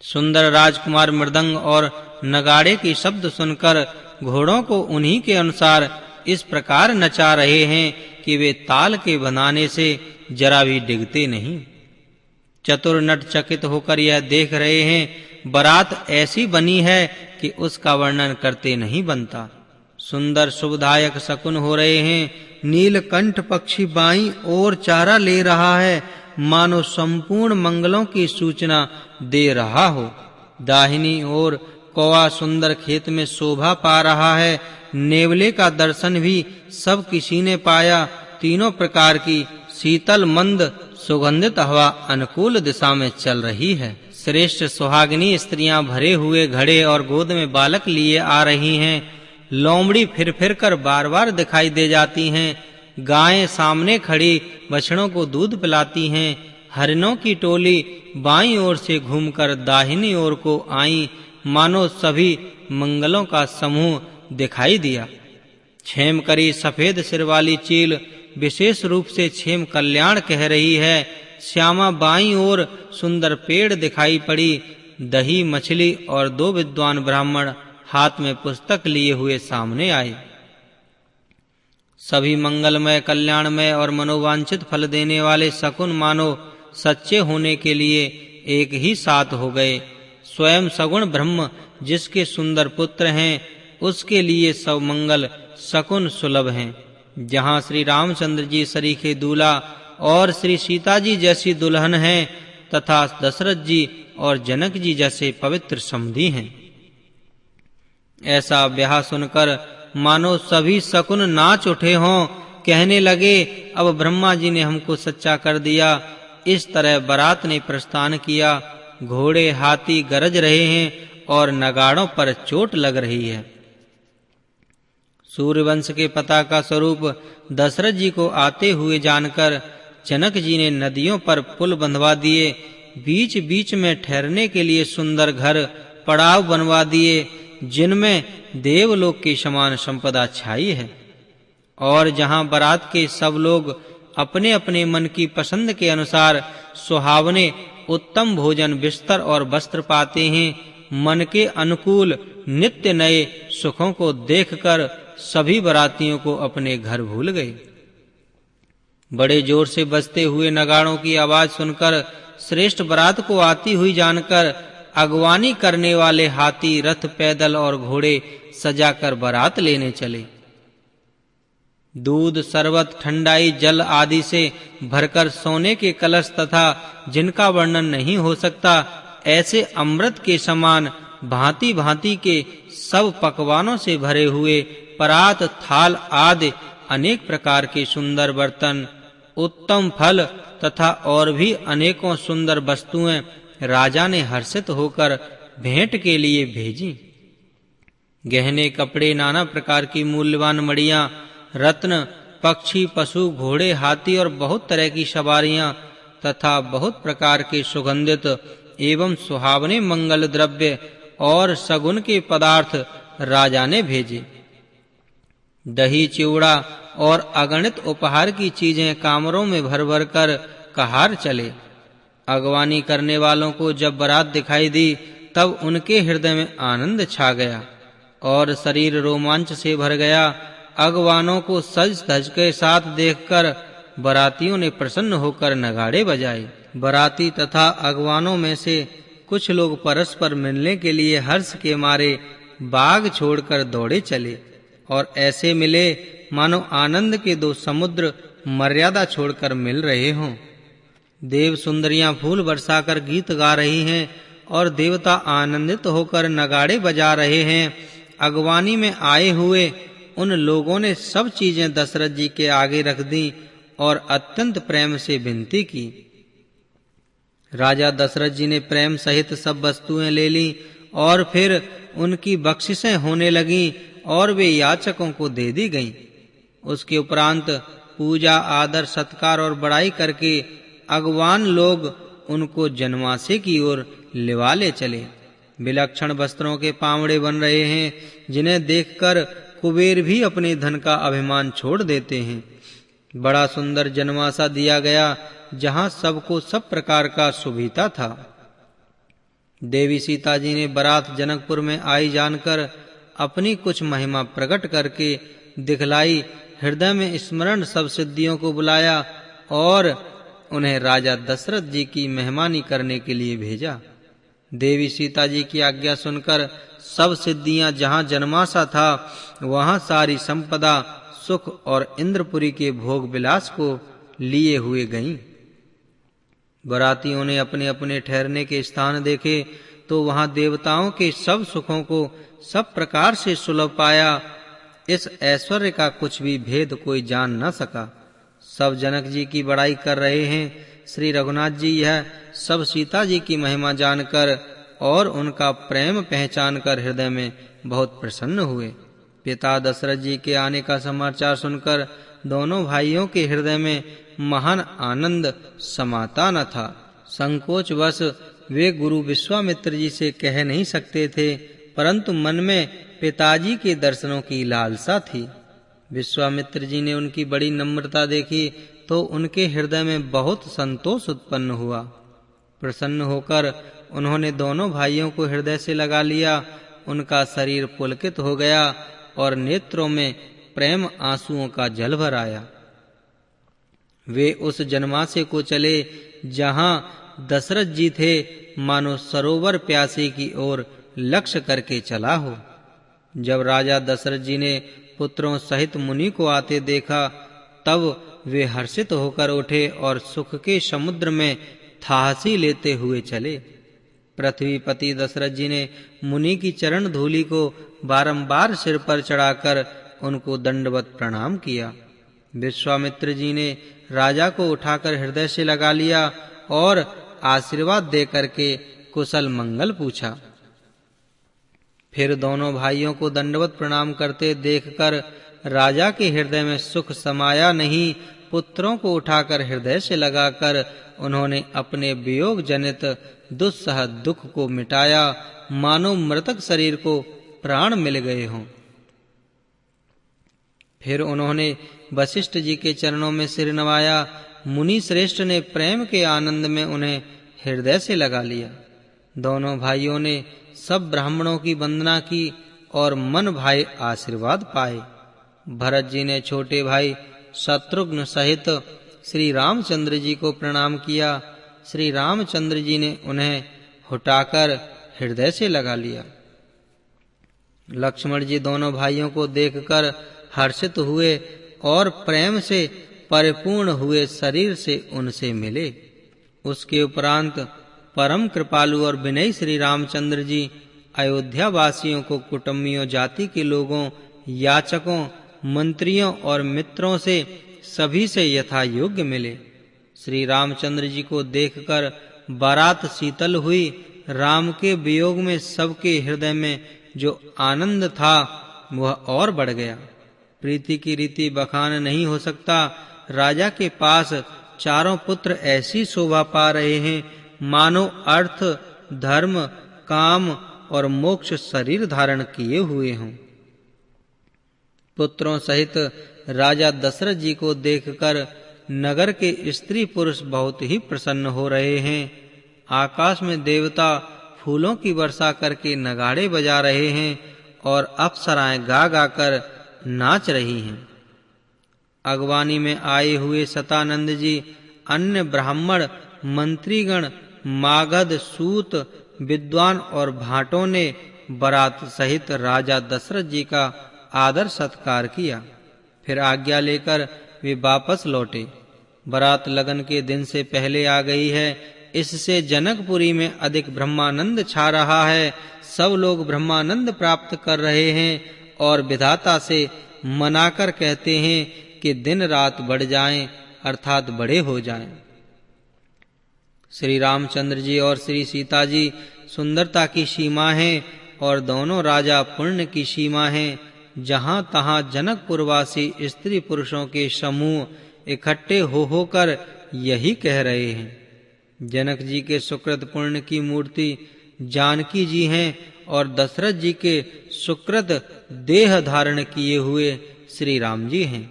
सुंदर राजकुमार मृदंग और नगाड़े की शब्द सुनकर घोड़ों को उन्हीं के अनुसार इस प्रकार नचा रहे हैं कि वे ताल के बनाने से जरा भी डिगते नहीं। चतुर नट चकित होकर यह देख रहे हैं, बारात ऐसी बनी है कि उसका वर्णन करते नहीं बनता। सुंदर शुभदायक शकुन हो रहे हैं। नीलकंठ पक्षी बाईं ओर चारा ले रहा है, मानो संपूर्ण मंगलों की सूचना दे रहा हो। दाहिनी ओर कौवा सुंदर खेत में शोभा पा रहा है। नेवले का दर्शन भी सब किसी ने पाया। तीनों प्रकार की शीतल मंद सुगंधित हवा अनुकूल दिशा में चल रही है। श्रेष्ठ सुहागिनी स्त्रियां भरे हुए घड़े और गोद में बालक लिए आ रही हैं। लोमड़ी फिर फिर कर बार-बार दिखाई दे जाती हैं। गायें सामने खड़ी बछड़ों को दूध पिलाती हैं। हरिणों की टोली बाईं ओर से घूमकर दाहिनी ओर को आई, मानो सभी मंगलों का समूह दिखाई दिया। क्षेम करी सफेद सिर वाली चील विशेष रूप से क्षेम कल्याण कह रही है। श्यामा बाईं ओर सुंदर पेड़ दिखाई पड़ी। दही मछली और 2 विद्वान ब्राह्मण हाथ में पुस्तक लिए हुए सामने आए। सभी मंगलमय कल्याणमय और मनोवांछित फल देने वाले शकुन मानो सच्चे होने के लिए एक ही साथ हो गए। स्वयं सगुण ब्रह्म जिसके सुंदर पुत्र हैं, उसके लिए सब मंगल शकुन सुलभ हैं। जहाँ श्री रामचंद्र जी सरीखे दूल्हा और श्री सीता जी जैसी दुल्हन हैं, तथा दशरथ जी और जनक जी जैसे पवित्र समधी हैं। ऐसा ब्याह सुनकर मानो सभी शकुन नाच उठे हों, कहने लगे, अब ब्रह्मा जी ने हमको सच्चा कर दिया। इस तरह बारात ने प्रस्थान किया। घोड़े हाथी गरज रहे हैं और नगाड़ों पर चोट लग रही है। सूर्यवंश के पताका स्वरूप दशरथ जी को आते हुए जानकर जनक जी ने नदियों पर पुल बंधवा दिए। बीच बीच में ठहरने के लिए सुंदर घर पड़ाव बनवा दिए, जिनमें देवलोक की समान संपदा छाई है। और जहां बारात के सब लोग अपने अपने मन की पसंद के अनुसार सुहावने उत्तम भोजन बिस्तर और वस्त्र पाते हैं, मन के अनुकूल नित्य नए सुखों को देखकर सभी बारातियों को अपने घर भूल गए। बड़े जोर से बजते हुए नगाड़ों की आवाज सुनकर श्रेष्ठ बारात को आती हुई जानकर अगवानी करने वाले हाथी रथ पैदल और घोड़े सजाकर बारात लेने चले। दूध शरबत ठंडाई जल आदि से भरकर सोने के कलश तथा जिनका वर्णन नहीं हो सकता, ऐसे अमृत के समान भांति भांति के सब पकवानों से भरे हुए परात थाल आदि अनेक प्रकार के सुंदर बर्तन, उत्तम फल तथा और भी अनेकों सुंदर वस्तुएं राजा ने हर्षित होकर भेंट के लिए भेजी। गहने कपड़े, नाना प्रकार की मूल्यवान मड़ियां, रत्न, पक्षी, पशु, घोड़े, हाथी और बहुत तरह की सवारियां तथा बहुत प्रकार के सुगंधित एवं सुहावने मंगल द्रव्य और सगुन के पदार्थ राजा ने भेजे। दही, चिवड़ा और अगणित उपहार की चीजें कामरों में भर भर कर कहार चले। अगवानी करने वालों को जब बारात दिखाई दी, तब उनके हृदय में आनंद छा गया और शरीर रोमांच से भर गया। अगवानों को सज धज के साथ देखकर बारातियों ने प्रसन्न होकर नगाड़े बजाए। बाराती तथा अगवानों में से कुछ लोग परस्पर मिलने के लिए हर्ष के मारे बाग छोड़कर दौड़े चले और ऐसे मिले मानो आनंद के 2 समुद्र मर्यादा छोड़कर मिल रहे हों। देव सुंदरियां फूल बरसाकर गीत गा रही हैं और देवता आनंदित होकर नगाड़े बजा रहे हैं। अगवानी में आए हुए उन लोगों ने सब चीजें दशरथ जी के आगे रख दी और अत्यंत प्रेम से विनती की। राजा दशरथ जी ने प्रेम सहित सब वस्तुएं ले ली और फिर उनकी बख्शिशें होने लगीं और वे याचकों को दे दी गईं। उसके उपरांत पूजा, आदर, सत्कार और बड़ाई करके अगवान लोग उनको जनवासे की ओर लिवा ले चले। विलक्षण वस्त्रों के पावड़े बन रहे हैं, जिन्हें देखकर कुबेर भी अपने धन का अभिमान छोड़ देते हैं। बड़ा सुंदर जनवासा दिया गया, जहां सबको सब प्रकार का सुविधा था। देवी सीता जी ने बारात जनकपुर में आई जानकर अपनी कुछ महिमा प्रकट करके दिखलाई, हृदय में स्मरण सब सिद्धियों को बुलाया और उन्हें राजा दशरथ जी की मेहमानी करने के लिए भेजा। देवी सीता जी की आज्ञा सुनकर सब सिद्धियां जहां जन्माशा था वहां सारी संपदा, सुख और इंद्रपुरी के भोग विलास को लिए हुए गईं। बरातियों ने अपने अपने ठहरने के स्थान देखे तो वहां देवताओं के सब सुखों को सब प्रकार से सुलभ पाया। इस ऐश्वर्य का कुछ भी भेद कोई जान न सका। सब जनक जी की बड़ाई कर रहे हैं। श्री रघुनाथ जी यह सब सीता जी की महिमा जानकर और उनका प्रेम पहचान कर हृदय में बहुत प्रसन्न हुए। पिता दशरथ जी के आने का समाचार सुनकर दोनों भाइयों के हृदय में महान आनंद समाता न था। संकोचवश वे गुरु विश्वामित्र जी से कह नहीं सकते थे, परंतु मन में पिताजी के दर्शनों की लालसा थी। विश्वामित्र जी ने उनकी बड़ी नम्रता देखी तो उनके हृदय में बहुत संतोष उत्पन्न हुआ। प्रसन्न होकर उन्होंने दोनों भाइयों को हृदय से लगा लिया। उनका शरीर पुलकित हो गया और नेत्रों में प्रेम आंसुओं का जल भर आया। वे उस जनमासे को चले जहां दशरथ जी थे, मानो सरोवर प्यासे की ओर लक्ष्य करके चला हो। जब राजा दशरथ जी ने पुत्रों सहित मुनि को आते देखा, तब वे हर्षित होकर उठे और सुख के समुद्र में थाहसी लेते हुए चले। पृथ्वीपति दशरथ जी ने मुनि की चरण धूलि को बारंबार सिर पर चढ़ाकर उनको दंडवत प्रणाम किया। विश्वामित्र जी ने राजा को उठाकर हृदय से लगा लिया और आशीर्वाद देकर के कुशल मंगल पूछा। फिर दोनों भाइयों को दंडवत प्रणाम करते देखकर राजा के हृदय में सुख समाया नहीं। पुत्रों को उठाकर हृदय से लगाकर उन्होंने अपने वियोग जनित दुस्सह दुख को मिटाया, मानो मृतक शरीर को प्राण मिल गए हों। फिर उन्होंने वशिष्ठ जी के चरणों में सिर नवाया। मुनि श्रेष्ठ ने प्रेम के आनंद में उन्हें हृदय से लगा लिया। दोनों भाइयों ने सब ब्राह्मणों की वंदना की और मन भाए आशीर्वाद पाए। भरत जी ने छोटे भाई शत्रुघ्न सहित श्री रामचंद्र जी को प्रणाम किया। श्री रामचंद्र जी ने उन्हें उठाकर हृदय से लगा लिया। लक्ष्मण जी दोनों भाइयों को देखकर हर्षित हुए और प्रेम से परिपूर्ण हुए शरीर से उनसे मिले। उसके उपरांत परम कृपालु और विनयी श्री रामचंद्र जी अयोध्या वासियों को कुटुंबियों जाति के लोगों, याचकों, मंत्रियों और मित्रों से सभी से यथा योग्य मिले। श्री रामचंद्र जी को देखकर बारात शीतल हुई। राम के वियोग में सबके हृदय में जो आनंद था वह और बढ़ गया। प्रीति की रीति बखान नहीं हो सकता। राजा के पास चारों पुत्र ऐसी शोभा पा रहे हैं मानो अर्थ, धर्म, काम और मोक्ष शरीर धारण किए हुए हों। पुत्रों सहित राजा दशरथ जी को देखकर नगर के स्त्री पुरुष बहुत ही प्रसन्न हो रहे हैं। आकाश में देवता फूलों की वर्षा करके नगाड़े बजा रहे हैं और अप्सराएं गा गा कर नाच रही हैं। अगवानी में आए हुए सतानंद जी, अन्य ब्राह्मण, मंत्रीगण, मागध, सूत, विद्वान और भाटों ने बारात सहित राजा दशरथ जी का आदर सत्कार किया। फिर आज्ञा लेकर वे वापस लौटे। बारात लगन के दिन से पहले आ गई है, इससे जनकपुरी में अधिक ब्रह्मानंद छा रहा है। सब लोग ब्रह्मानंद प्राप्त कर रहे हैं और विधाता से मनाकर कहते हैं कि दिन रात बढ़ जाएं, अर्थात बड़े हो जाएं। श्री रामचंद्र जी और श्री सीता जी सुंदरता की सीमा हैं और दोनों राजा पुण्य की सीमा हैं। जहां तहां जनकपुरवासी स्त्री पुरुषों के समूह इकट्ठे हो होकर यही कह रहे हैं। जनक जी के सुकृत पुण्य की मूर्ति जानकी जी हैं और दशरथ जी के सुकृत देह धारण किए हुए श्री राम जी हैं।